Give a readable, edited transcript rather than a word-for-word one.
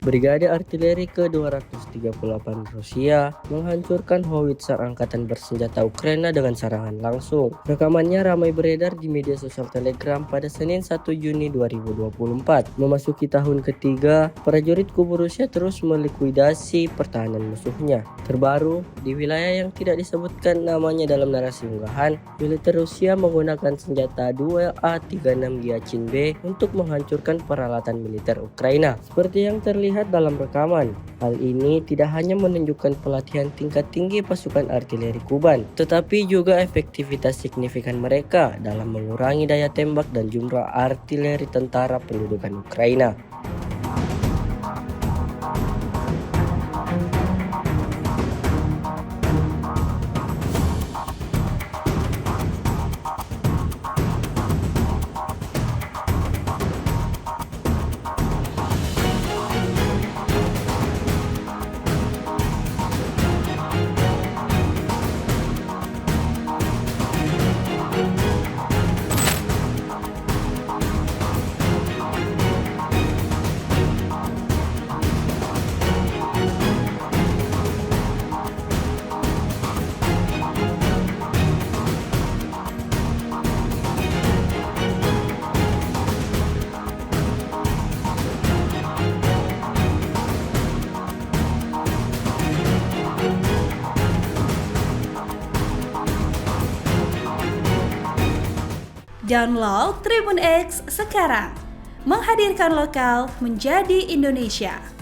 Brigade Artileri ke-238 Rusia menghancurkan howitzer angkatan bersenjata Ukraina dengan serangan langsung. Rekamannya ramai beredar di media sosial Telegram pada Senin 1 Juni 2024. Memasuki tahun ketiga, prajurit kubu Rusia terus melikuidasi pertahanan musuhnya. Terbaru, di wilayah yang tidak disebutkan namanya dalam narasi unggahan, militer Rusia menggunakan senjata duel A-36 Gyachin B untuk menghancurkan peralatan militer Ukraina. Seperti yang terlihat dalam rekaman, hal ini tidak hanya menunjukkan pelatihan tingkat tinggi pasukan artileri Kuban, tetapi juga efektivitas signifikan mereka dalam mengurangi daya tembak dan jumlah artileri tentara pendudukan Ukraina. Download Tribun X sekarang, menghadirkan lokal menjadi Indonesia.